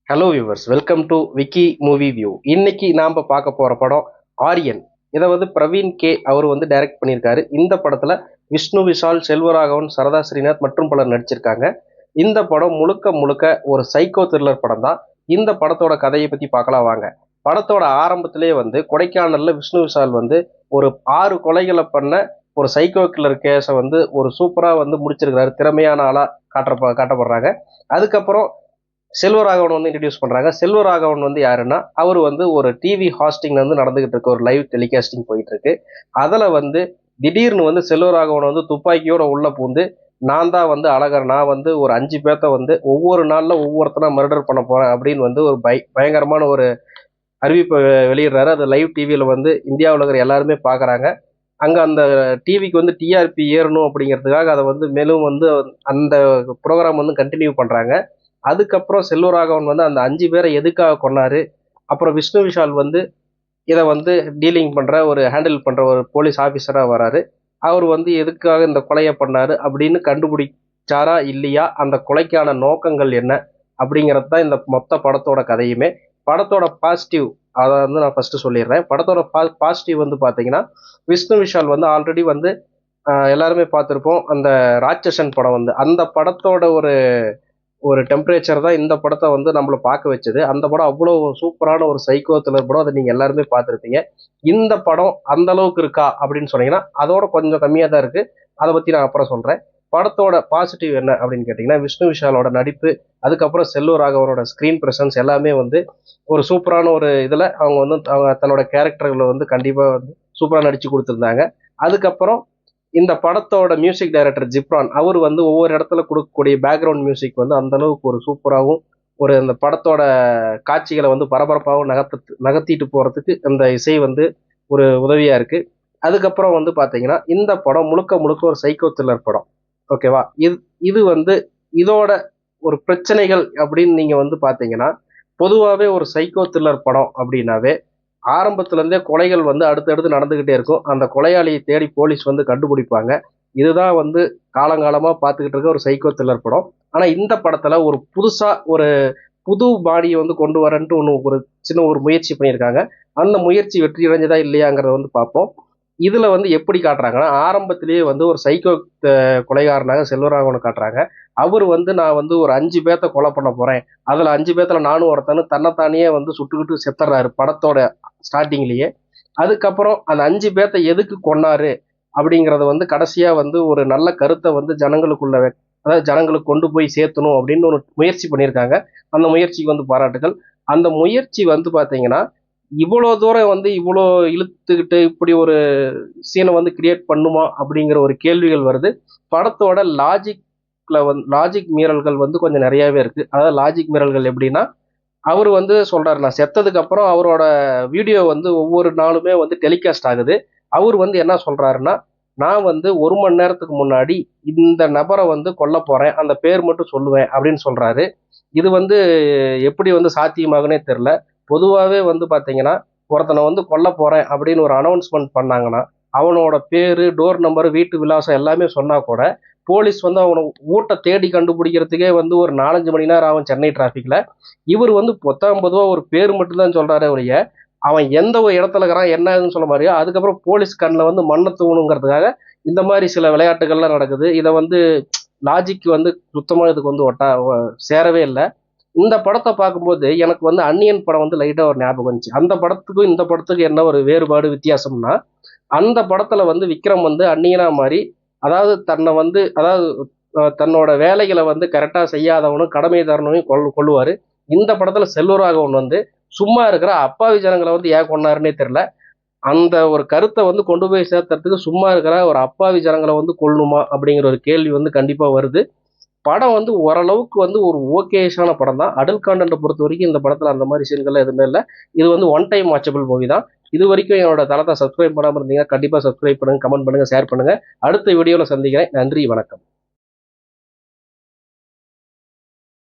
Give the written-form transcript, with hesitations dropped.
Hello viewers, welcome to Vicky movie view. இன்னைக்கு நாம பார்க்க போற படம் ஆரியன். இதை வந்து பிரவீன் கே அவர் வந்து டைரக்ட் பண்ணியிருக்காரு. இந்த படத்துல விஷ்ணு விஷால், செல்வராகவன், சரதா ஸ்ரீநாத் மற்றும் பலர் நடிச்சிருக்காங்க. இந்த படம் முழுக்க முழுக்க ஒரு சைக்கோ த்ரில்லர் படம் தான். இந்த படத்தோட கதையை பத்தி பார்க்கலாம் வாங்க. படத்தோட ஆரம்பத்திலே வந்து கொடைக்கானல்ல விஷ்ணு விஷால் வந்து ஒரு 6 கொலைகளை பண்ண ஒரு சைக்கோ கில்லர் கேஸை வந்து ஒரு சூப்பரா வந்து முடிச்சிருக்கிறாரு. திறமையான ஆளா காட்டப்படுறாங்க. அதுக்கப்புறம் செல்வராகவன் வந்து இன்ட்ரடியூஸ் பண்றாங்க. செல்வராகவன் வந்து யாருன்னா, அவர் வந்து ஒரு டிவி ஹாஸ்டிங் வந்து நடந்துகிட்டு இருக்கு, ஒரு லைவ் டெலிகாஸ்டிங் போயிட்டு இருக்கு. அதுல வந்து திடீர்னு வந்து செல்வராகவன் வந்து துப்பாக்கியோட உள்ள பூந்து, நான் தான் வந்து அழகர், நான் வந்து ஒரு 5 பேர்த்த வந்து ஒவ்வொரு நாள்ல ஒவ்வொருத்தனா மர்டர் பண்ண போறேன் அப்படின்னு வந்து ஒரு பயங்கரமான ஒரு அறிவிப்பை வெளியிடுறாரு. அது லைவ் டிவியில வந்து இந்தியாவில் இருக்கிற எல்லாருமே பாக்குறாங்க. அங்க அந்த டிவிக்கு வந்து டிஆர்பி ஏறணும் அப்படிங்கிறதுக்காக அதை வந்து மேலும் வந்து அந்த ப்ரோக்ராம் வந்து கண்டினியூ பண்றாங்க. அதுக்கப்புறம் செல்வராகவன் வந்து அந்த 5 பேரை எதுக்காக கொன்னாரு, அப்புறம் விஷ்ணு விஷால் வந்து இதை வந்து டீலிங் பண்ற ஒரு ஹேண்டில் பண்ற ஒரு போலீஸ் ஆபீசரா வராரு. அவர் வந்து எதுக்காக இந்த கொலையை பண்ணாரு அப்படின்னு கண்டுபிடிச்சாரா இல்லையா, அந்த கொலைக்கான நோக்கங்கள் என்ன அப்படிங்கிறது தான் இந்த மொத்த படத்தோட கதையுமே. படத்தோட பாசிட்டிவ் அதை வந்து நான் ஃபர்ஸ்ட் சொல்லிடுறேன். படத்தோட பாசிட்டிவ் வந்து பாத்தீங்கன்னா, விஷ்ணு விஷால் வந்து ஆல்ரெடி வந்து எல்லாருமே பார்த்துருப்போம், அந்த ராட்சசன் படம் வந்து அந்த படத்தோட ஒரு ஒரு டெம்பரேச்சர் தான் இந்த படத்தை வந்து நம்மளை பார்க்க வச்சது. அந்த படம் அவ்வளோ சூப்பரான ஒரு சைக்கோ த்ரில்லர் படம். அதை நீங்கள் எல்லாருமே பார்த்துருப்பீங்க. இந்த படம் அந்த அளவுக்கு இருக்கா அப்படின்னு சொன்னீங்கன்னா, அதோட கொஞ்சம் கம்மியாக தான் இருக்கு. அதை பற்றி நான் அப்புறம் சொல்கிறேன். படத்தோட பாசிட்டிவ் என்ன அப்படின்னு கேட்டிங்கன்னா, விஷ்ணு விஷாலோட நடிப்பு, அதுக்கப்புறம் செல்வராகவனோட ஸ்க்ரீன் ப்ரெசன்ஸ் எல்லாமே வந்து ஒரு சூப்பரான ஒரு இதில் அவங்க வந்து அவங்க தன்னோட கேரக்டர்களை வந்து கண்டிப்பாக வந்து சூப்பராக நடித்து கொடுத்துருந்தாங்க. அதுக்கப்புறம் இந்த படத்தோட மியூசிக் டைரக்டர் ஜிப்ரான் அவர் வந்து ஒவ்வொரு இடத்துல கொடுக்கக்கூடிய பேக்ரவுண்ட் மியூசிக் வந்து அந்த அளவுக்கு ஒரு சூப்பராகவும், ஒரு அந்த படத்தோட காட்சிகளை வந்து பரபரப்பாகவும் நகர்த்திட்டு போறதுக்கு அந்த இசை வந்து ஒரு உதவியா இருக்கு. அதுக்கப்புறம் வந்து பாத்தீங்கன்னா, இந்த படம் முழுக்க முழுக்க ஒரு சைக்கோ த்ரில்லர் படம். ஓகேவா? இது இது வந்து இதோட ஒரு பிரச்சனைகள் அப்படின்னு நீங்க வந்து பாத்தீங்கன்னா, பொதுவாகவே ஒரு சைக்கோ த்ரில்லர் படம் அப்படின்னாவே ஆரம்பத்துல இருந்தே கொலைகள் வந்து அடுத்தடுத்து நடந்துகிட்டே இருக்கும். அந்த கொலையாளியை தேடி போலீஸ் வந்து கண்டுபிடிப்பாங்க. இதுதான் வந்து காலங்காலமா பார்த்துக்கிட்டு இருக்க ஒரு சைக்கோ த்ரில்லர் படம். ஆனா இந்த படத்துல ஒரு புதுசா ஒரு புது பாடியை வந்து கொண்டு வரன்ட்டு ஒரு சின்ன ஒரு முயற்சி பண்ணியிருக்காங்க. அந்த முயற்சி வெற்றி அடைஞ்சதா இல்லையாங்கிறத வந்து பார்ப்போம். இதுல வந்து எப்படி காட்டுறாங்கன்னா, ஆரம்பத்திலேயே வந்து ஒரு சைக்கோ கொலைகாரனாக செல்வராகவனை காட்டுறாங்க. அவர் வந்து நான் வந்து ஒரு 5 பேர்த்த கொலை பண்ண போறேன், அதுல 5 பேர்த்துல நானும் ஒருத்தன்னு தன்னைத்தானியே வந்து சுட்டுக்கிட்டு செத்துறாரு படத்தோட ஸ்டார்டிங்லயே. அதுக்கப்புறம் அந்த 5 பேர்த்த எதுக்கு கொன்னாரு அப்படிங்கறத வந்து கடைசியா வந்து ஒரு நல்ல கருத்தை வந்து ஜனங்களுக்குள்ள அதாவது ஜனங்களுக்கு கொண்டு போய் சேர்த்தணும் அப்படின்னு ஒரு முயற்சி பண்ணியிருக்காங்க. அந்த முயற்சிக்கு வந்து பாராட்டுகள். அந்த முயற்சி வந்து பாத்தீங்கன்னா, இவ்வளோ தூரம் வந்து இவ்வளோ இழுத்துக்கிட்டு இப்படி ஒரு சீனை வந்து கிரியேட் பண்ணுமா அப்படிங்கிற ஒரு கேள்விகள் வருது. படத்தோட லாஜிக் மீறல்கள் வந்து கொஞ்சம் நிறையவே இருக்கு. அதாவது லாஜிக் மீறல்கள் எப்படின்னா, அவர் வந்து சொல்றாரு, நான் செத்ததுக்கு அப்புறம் அவரோட வீடியோ வந்து ஒவ்வொரு நாளுமே வந்து டெலிகாஸ்ட் ஆகுது. அவர் வந்து என்ன சொல்றாருன்னா, நான் வந்து 1 மணி நேரத்துக்கு முன்னாடி இந்த நபரை வந்து கொல்ல போறேன், அந்த பேர் மட்டும் சொல்லுவேன் அப்படின்னு சொல்றாரு. இது வந்து எப்படி வந்து சாத்தியமாகுனே தெரியல. பொதுவாகவே வந்து பாத்தீங்கன்னா, ஒருத்தனை வந்து கொல்ல போறேன் அப்படின்னு ஒரு அனௌன்ஸ்மெண்ட் பண்ணாங்கன்னா, அவனோட பேரு, டோர் நம்பர், வீட்டு விலாசம் எல்லாமே சொன்னா கூட போலீஸ் வந்து அவனை ஊட்ட தேடி கண்டுபிடிக்கிறதுக்கே வந்து ஒரு 4-5 மணி நேரம் ஆகும் சென்னை டிராபிக்ல. இவர் வந்து பொத்தாம்பதுவா ஒரு பேர் மட்டும்தான் சொல்றாரு ஒழிய, அவன் எந்த ஒரு இடத்துல இருக்கிறான் என்ன ஏதுன்னு சொல்ல மாதிரியா. அதுக்கப்புறம் போலீஸ் கண்ணில் வந்து மண்ணை தூணுங்கிறதுக்காக இந்த மாதிரி சில விளையாட்டுகள்லாம் நடக்குது. இதை வந்து லாஜிக் வந்து சுத்தமா இதுக்கு வந்து சேரவே இல்லை. இந்த படத்தை பார்க்கும்போது எனக்கு வந்து அந்நியன் படம் வந்து லைட்டா ஒரு ஞாபகம் வந்துச்சு. அந்த படத்துக்கும் இந்த படத்துக்கும் என்ன ஒரு வேறுபாடு வித்தியாசம்னா, அந்த படத்துல வந்து விக்ரம் வந்து அந்நியனா மாறி, அதாவது தன்னை வந்து அதாவது தன்னோட வேலைகளை வந்து கரெக்டா செய்யாதவனும் கடமை தரணும் கொள்ளுவாரு. இந்த படத்துல செல்வராகவன் வந்து சும்மா இருக்கிற அப்பாவி ஜனங்களை வந்து ஏன் கொண்டாருன்னே தெரியல. அந்த ஒரு கருத்தை வந்து கொண்டு போய் சேர்த்துறதுக்கு சும்மா இருக்கிற ஒரு அப்பாவி ஜனங்களை வந்து கொல்லணுமா அப்படிங்கிற ஒரு கேள்வி வந்து கண்டிப்பா வருது. படம் வந்து ஓரளவுக்கு வந்து ஒரு ஓகேஷான படம் தான். அடல்ட் கான்டென்ட் பொறுத்த வரைக்கும் இந்த படத்துல அந்த மாதிரி சீன்கள் எதுவுமே இல்லை. இது வந்து ஒன் டைம் வாட்சபிள் மூவி தான். இது வரைக்கும் என்னோட தளத்தை சப்ஸ்கிரைப் பண்ணாமல் இருந்தீங்கன்னா கண்டிப்பா சப்ஸ்கிரைப் பண்ணுங்க, கமெண்ட் பண்ணுங்க, ஷேர் பண்ணுங்க. அடுத்த வீடியோல சந்திக்கிறேன். நன்றி, வணக்கம்.